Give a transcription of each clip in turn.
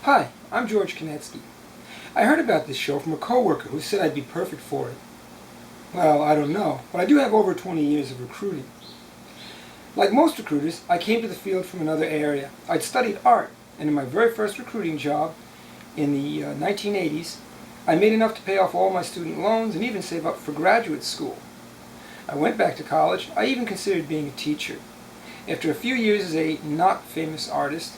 Hi, I'm George Konetsky. I heard about this show from a coworker who said I'd be perfect for it. Well, I don't know, but I do have over 20 years of recruiting. Like most recruiters, I came to the field from another area. I'd studied art, and in my very first recruiting job in the 1980s, I made enough to pay off all my student loans and even save up for graduate school. I went back to college. I even considered being a teacher. After a few years as a not famous artist,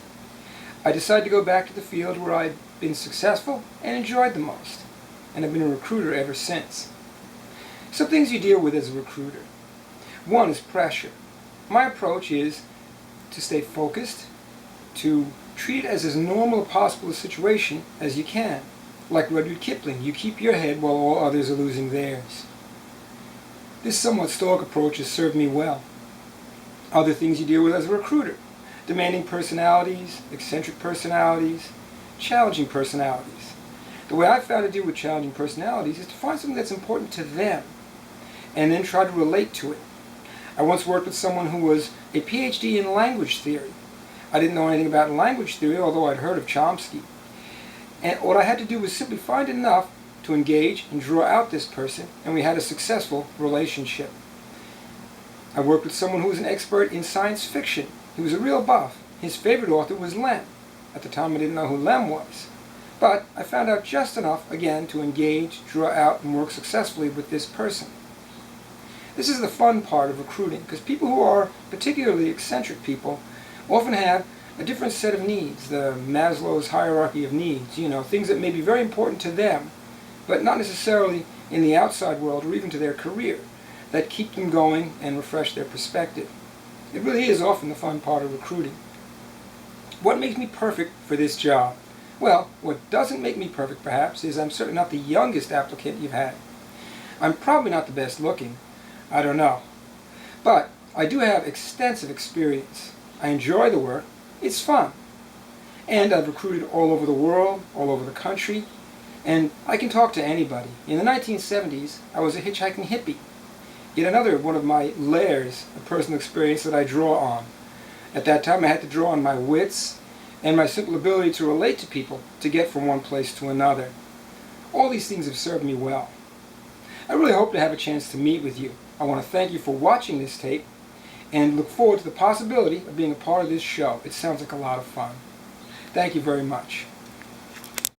I decided to go back to the field where I'd been successful and enjoyed the most, and I've been a recruiter ever since. Some things you deal with as a recruiter. One is pressure. My approach is to stay focused, to treat it as normal a possible situation as you can. Like Rudyard Kipling, you keep your head while all others are losing theirs. This somewhat stoic approach has served me well. Other things you deal with as a recruiter. Demanding personalities, eccentric personalities, challenging personalities. The way I've found to deal with challenging personalities is to find something that's important to them and then try to relate to it. I once worked with someone who was a PhD in language theory. I didn't know anything about language theory, although I'd heard of Chomsky. And what I had to do was simply find enough to engage and draw out this person, and we had a successful relationship. I worked with someone who was an expert in science fiction. He was a real buff. His favorite author was Lem. At the time I didn't know who Lem was. But I found out just enough, again, to engage, draw out, and work successfully with this person. This is the fun part of recruiting, because people who are particularly eccentric people often have a different set of needs, the Maslow's hierarchy of needs, things that may be very important to them, but not necessarily in the outside world or even to their career, that keep them going and refresh their perspective. It really is often the fun part of recruiting. What makes me perfect for this job? Well, what doesn't make me perfect, perhaps, is I'm certainly not the youngest applicant you've had. I'm probably not the best looking. I don't know. But I do have extensive experience. I enjoy the work. It's fun. And I've recruited all over the world, all over the country, and I can talk to anybody. In the 1970s, I was a hitchhiking hippie. Yet another one of my layers of personal experience that I draw on. At that time I had to draw on my wits and my simple ability to relate to people to get from one place to another. All these things have served me well. I really hope to have a chance to meet with you. I want to thank you for watching this tape and look forward to the possibility of being a part of this show. It sounds like a lot of fun. Thank you very much.